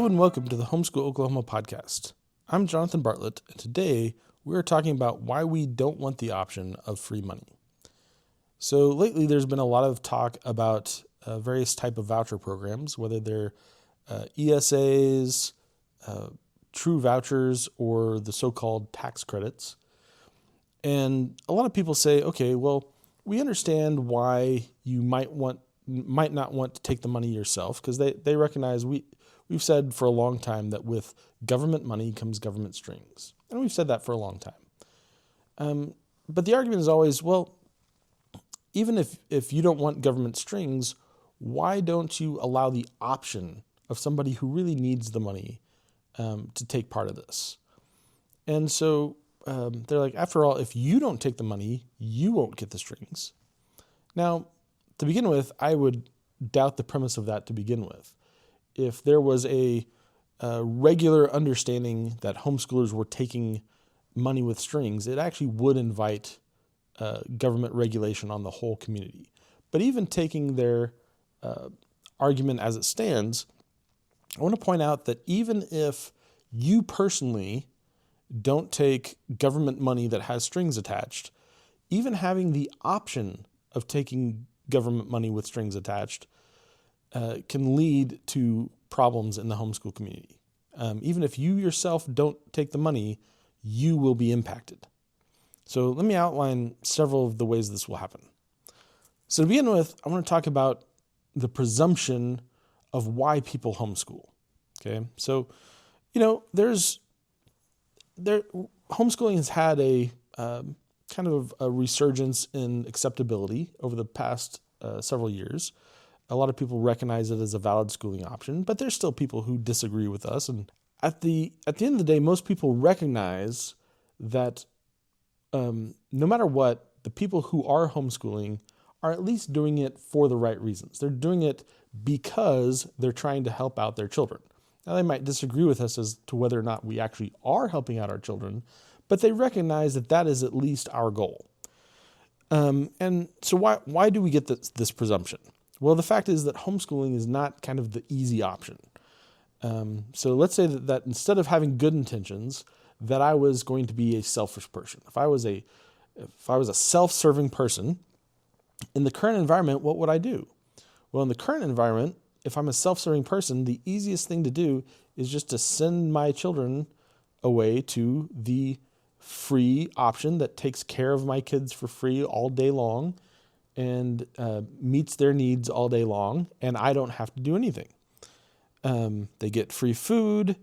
and welcome to the Homeschool Oklahoma podcast. I'm Jonathan Bartlett, and today we're talking about why we don't want the option of free money. So lately there's been a lot of talk about various type of voucher programs, whether they're ESAs, true vouchers, or the so-called tax credits. And a lot of people say, okay, well, we understand why you might not want to take the money yourself, because they recognize we've said for a long time that with government money comes government strings. And we've said that for a long time. But the argument is always, well, even if you don't want government strings, why don't you allow the option of somebody who really needs the money to take part of this? And so they're like, after all, if you don't take the money, you won't get the strings. Now, to begin with, I would doubt the premise of that to begin with. If there was a regular understanding that homeschoolers were taking money with strings, it actually would invite government regulation on the whole community. But even taking their argument as it stands, I want to point out that even if you personally don't take government money that has strings attached, even having the option of taking government money with strings attached can lead to problems in the homeschool community. Even if you yourself don't take the money, you will be impacted. So let me outline several of the ways this will happen. So to begin with, I want to talk about the presumption of why people homeschool. Okay, so homeschooling has had a kind of a resurgence in acceptability over the past several years. A lot of people recognize it as a valid schooling option, but there's still people who disagree with us. And at the end of the day, most people recognize that no matter what, the people who are homeschooling are at least doing it for the right reasons. They're doing it because they're trying to help out their children. Now, they might disagree with us as to whether or not we actually are helping out our children, but they recognize that that is at least our goal. And so why do we get this presumption? Well, the fact is that homeschooling is not kind of the easy option. So let's say that instead of having good intentions, that I was going to be a selfish person. If I was a self-serving person, in the current environment, what would I do? Well, in the current environment, if I'm a self-serving person, the easiest thing to do is just to send my children away to the free option that takes care of my kids for free all day long and meets their needs all day long, and I don't have to do anything. They get free food,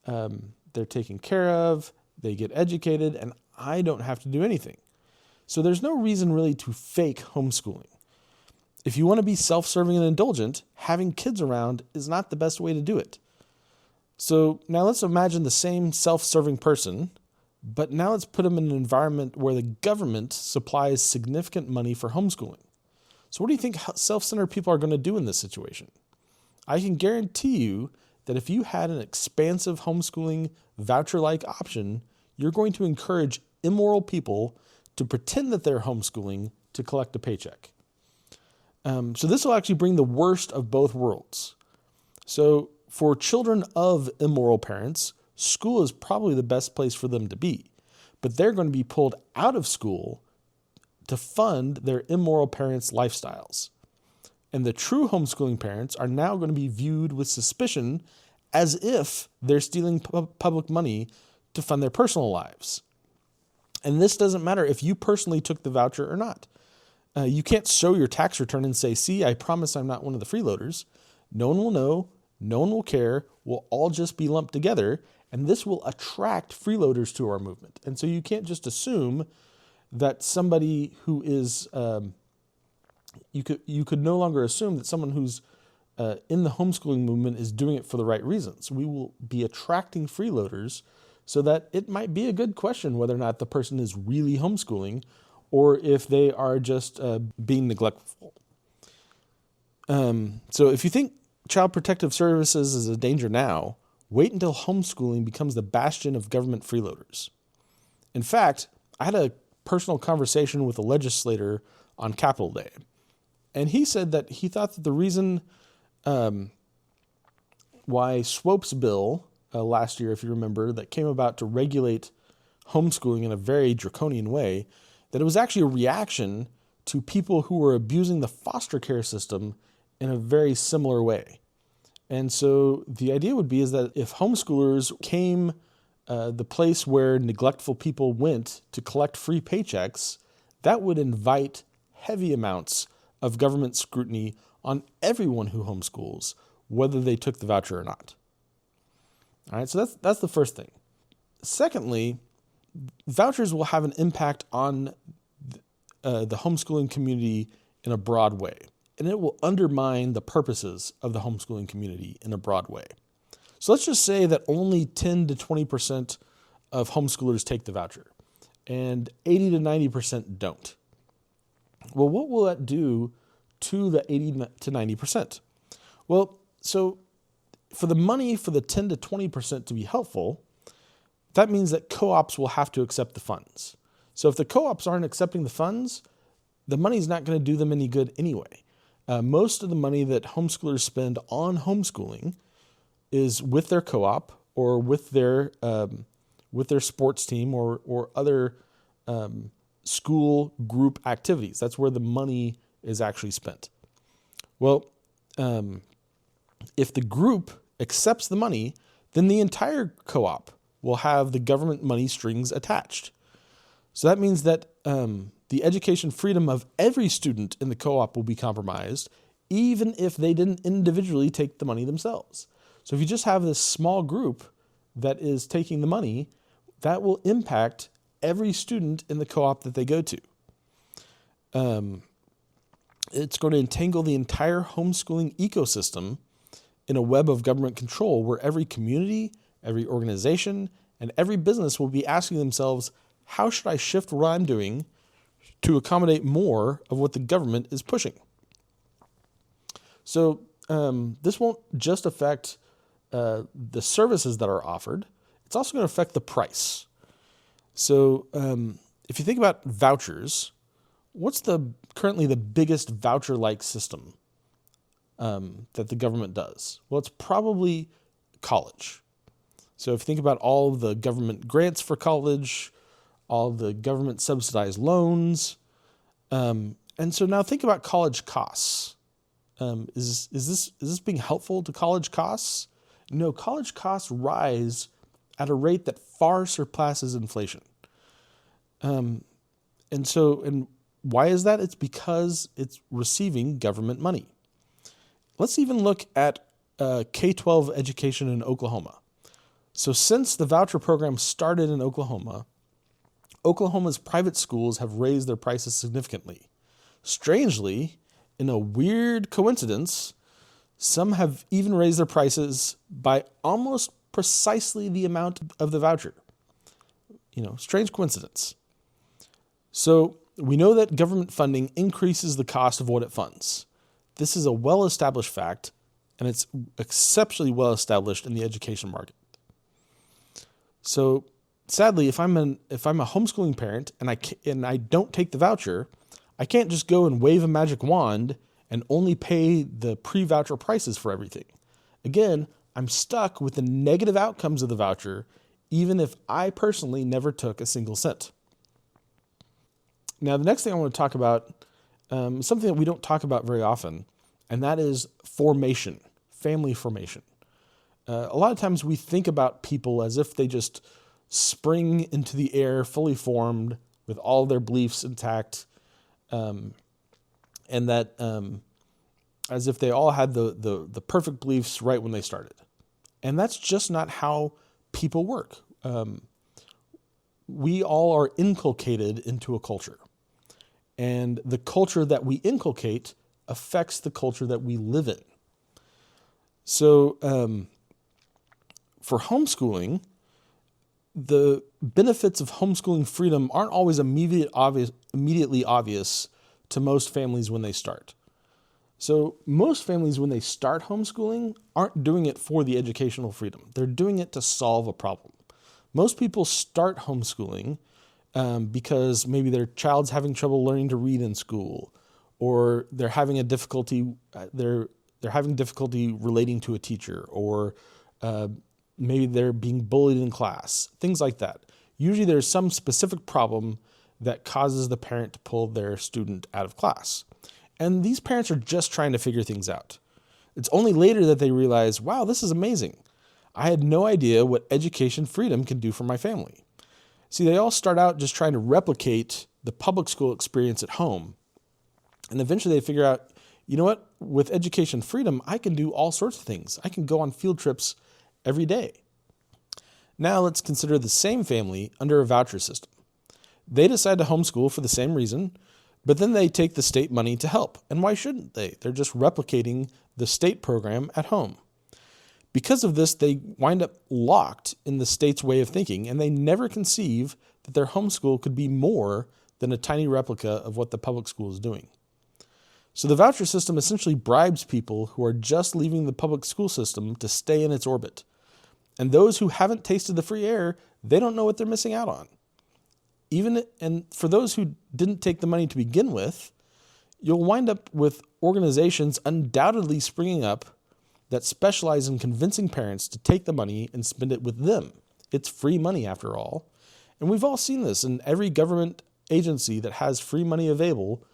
they're taken care of, they get educated, and I don't have to do anything. So there's no reason really to fake homeschooling. If you want to be self-serving and indulgent, having kids around is not the best way to do it. So now let's imagine the same self-serving person, but now let's put them in an environment where the government supplies significant money for homeschooling. So what do you think self-centered people are going to do in this situation? I can guarantee you that if you had an expansive homeschooling voucher-like option, you're going to encourage immoral people to pretend that they're homeschooling to collect a paycheck. So this will actually bring the worst of both worlds. So for children of immoral parents, school is probably the best place for them to be, but they're going to be pulled out of school to fund their immoral parents' lifestyles. And the true homeschooling parents are now going to be viewed with suspicion as if they're stealing public money to fund their personal lives. And this doesn't matter if you personally took the voucher or not. You can't show your tax return and say, see, I promise I'm not one of the freeloaders. No one will know. No one will care. We'll all just be lumped together. And this will attract freeloaders to our movement. And so you can't just assume that somebody who is, you could no longer assume that someone who's in the homeschooling movement is doing it for the right reasons. We will be attracting freeloaders so that it might be a good question whether or not the person is really homeschooling or if they are just being neglectful. So if you think Child Protective Services is a danger now, wait until homeschooling becomes the bastion of government freeloaders. In fact, I had a personal conversation with a legislator on Capitol Day, and he said that he thought that the reason why Swope's bill last year, if you remember, that came about to regulate homeschooling in a very draconian way, that it was actually a reaction to people who were abusing the foster care system in a very similar way. And so the idea would be is that if homeschoolers came the place where neglectful people went to collect free paychecks, that would invite heavy amounts of government scrutiny on everyone who homeschools, whether they took the voucher or not. All right, so that's the first thing. Secondly, vouchers will have an impact on the homeschooling community in a broad way, and it will undermine the purposes of the homeschooling community in a broad way. So let's just say that only 10 to 20% of homeschoolers take the voucher, and 80 to 90% don't. Well, what will that do to the 80 to 90%? Well, so for the money for the 10 to 20% to be helpful, that means that co-ops will have to accept the funds. So if the co-ops aren't accepting the funds, the money's not going to do them any good anyway. Most of the money that homeschoolers spend on homeschooling is with their co-op or with their sports team or other school group activities. That's where the money is actually spent. Well, if the group accepts the money, then the entire co-op will have the government money strings attached. So that means that the education freedom of every student in the co-op will be compromised, even if they didn't individually take the money themselves. So if you just have this small group that is taking the money, that will impact every student in the co-op that they go to. It's going to entangle the entire homeschooling ecosystem in a web of government control where every community, every organization, and every business will be asking themselves, how should I shift what I'm doing to accommodate more of what the government is pushing? So this won't just affect the services that are offered. It's also going to affect the price. So if you think about vouchers, what's currently the biggest voucher-like system that the government does? Well, it's probably college. So if you think about all of the government grants for college, all of the government subsidized loans, and so now think about college costs. Is this being helpful to college costs? No, college costs rise at a rate that far surpasses inflation. And why is that? It's because it's receiving government money. Let's even look at K-12 education in Oklahoma. So since the voucher program started in Oklahoma, Oklahoma's private schools have raised their prices significantly. Strangely, in a weird coincidence, some have even raised their prices by almost precisely the amount of the voucher. Strange coincidence. So we know that government funding increases the cost of what it funds. This is a well-established fact, and it's exceptionally well-established in the education market. So sadly, if I'm a homeschooling parent and I don't take the voucher, I can't just go and wave a magic wand and only pay the pre-voucher prices for everything. Again, I'm stuck with the negative outcomes of the voucher, even if I personally never took a single cent. Now, the next thing I want to talk about is something that we don't talk about very often, and that is formation, family formation. A lot of times we think about people as if they just spring into the air fully formed with all their beliefs intact, and that as if they all had the perfect beliefs right when they started. And that's just not how people work. We all are inculcated into a culture. And the culture that we inculcate affects the culture that we live in. So for homeschooling, the benefits of homeschooling freedom aren't always immediately obvious to most families when they start. So most families, when they start homeschooling, aren't doing it for the educational freedom. They're doing it to solve a problem. Most people start homeschooling because maybe their child's having trouble learning to read in school, or they're having a difficulty, they're they're having difficulty relating to a teacher, or maybe they're being bullied in class, things like that. Usually there's some specific problem that causes the parent to pull their student out of class. And these parents are just trying to figure things out. It's only later that they realize, wow, this is amazing. I had no idea what education freedom can do for my family. See, they all start out just trying to replicate the public school experience at home. And eventually they figure out, you know what? With education freedom, I can do all sorts of things. I can go on field trips every day. Now let's consider the same family under a voucher system. They decide to homeschool for the same reason, but then they take the state money to help. And why shouldn't they? They're just replicating the state program at home. Because of this, they wind up locked in the state's way of thinking, and they never conceive that their homeschool could be more than a tiny replica of what the public school is doing. So the voucher system essentially bribes people who are just leaving the public school system to stay in its orbit. And those who haven't tasted the free air, they don't know what they're missing out on. And for those who didn't take the money to begin with, you'll wind up with organizations undoubtedly springing up that specialize in convincing parents to take the money and spend it with them. It's free money after all. And we've all seen this in every government agency that has free money available.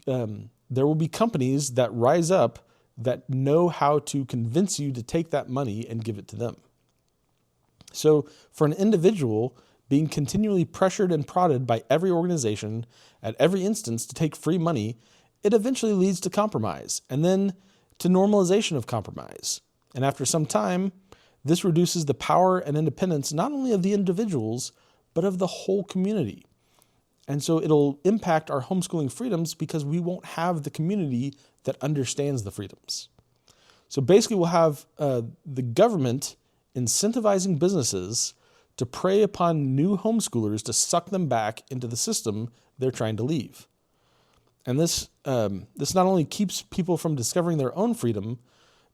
There will be companies that rise up that know how to convince you to take that money and give it to them. So for an individual, being continually pressured and prodded by every organization at every instance to take free money, it eventually leads to compromise, and then to normalization of compromise. And after some time, this reduces the power and independence not only of the individuals, but of the whole community. And so it'll impact our homeschooling freedoms because we won't have the community that understands the freedoms. So basically we'll have the government incentivizing businesses to prey upon new homeschoolers to suck them back into the system they're trying to leave. And this not only keeps people from discovering their own freedom,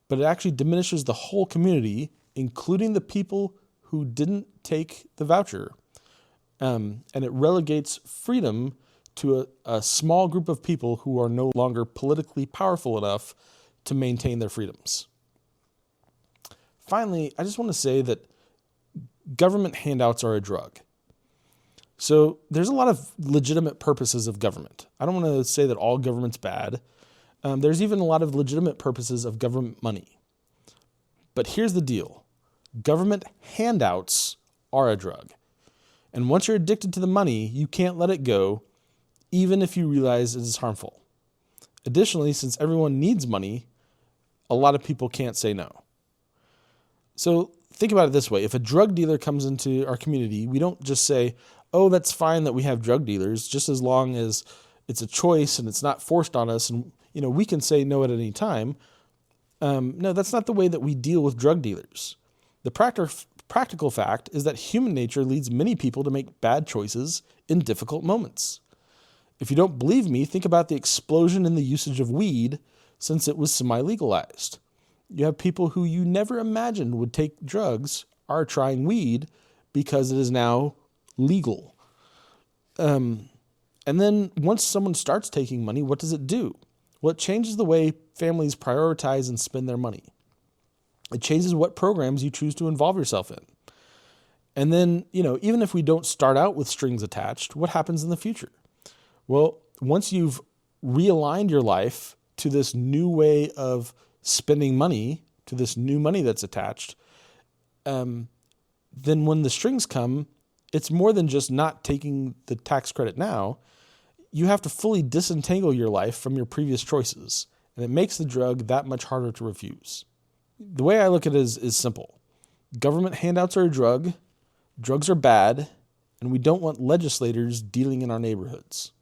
but it actually diminishes the whole community, including the people who didn't take the voucher. And it relegates freedom to a small group of people who are no longer politically powerful enough to maintain their freedoms. Finally, I just want to say that government handouts are a drug. So there's a lot of legitimate purposes of government. I don't want to say that all government's bad. There's even a lot of legitimate purposes of government money. But here's the deal. Government handouts are a drug. And once you're addicted to the money, you can't let it go, even if you realize it is harmful. Additionally, since everyone needs money, a lot of people can't say no. So think about it this way. If a drug dealer comes into our community, we don't just say, oh, that's fine that we have drug dealers, just as long as it's a choice and it's not forced on us and we can say no at any time. No, that's not the way that we deal with drug dealers. The practical fact is that human nature leads many people to make bad choices in difficult moments. If you don't believe me, think about the explosion in the usage of weed since it was semi-legalized. You have people who you never imagined would take drugs are trying weed because it is now legal. And then once someone starts taking money, what does it do? Well, it changes the way families prioritize and spend their money. It changes what programs you choose to involve yourself in. And then, even if we don't start out with strings attached, what happens in the future? Well, once you've realigned your life to this new way of spending money, to this new money that's attached, then when the strings come, it's more than just not taking the tax credit now. You have to fully disentangle your life from your previous choices, and it makes the drug that much harder to refuse. The way I look at it is simple. Government handouts are a drug, drugs are bad, and we don't want legislators dealing in our neighborhoods.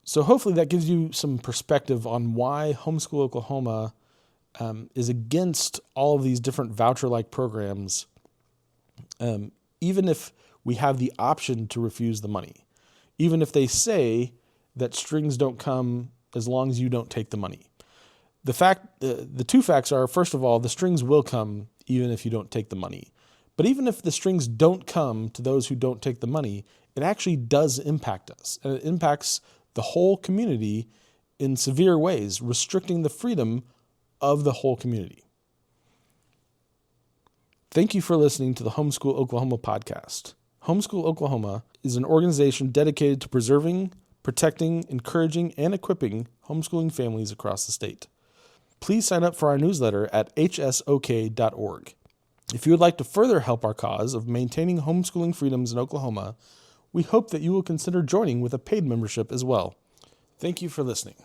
So hopefully that gives you some perspective on why Homeschool Oklahoma is against all of these different voucher-like programs, even if we have the option to refuse the money, even if they say that strings don't come as long as you don't take the money. The two facts are, first of all, the strings will come even if you don't take the money. But even if the strings don't come to those who don't take the money, it actually does impact us. And it impacts the whole community in severe ways, restricting the freedom of the whole community. Thank you for listening to the Homeschool Oklahoma podcast. Homeschool Oklahoma is an organization dedicated to preserving, protecting, encouraging, and equipping homeschooling families across the state. Please sign up for our newsletter at hsok.org. If you would like to further help our cause of maintaining homeschooling freedoms in Oklahoma, we hope that you will consider joining with a paid membership as well. Thank you for listening.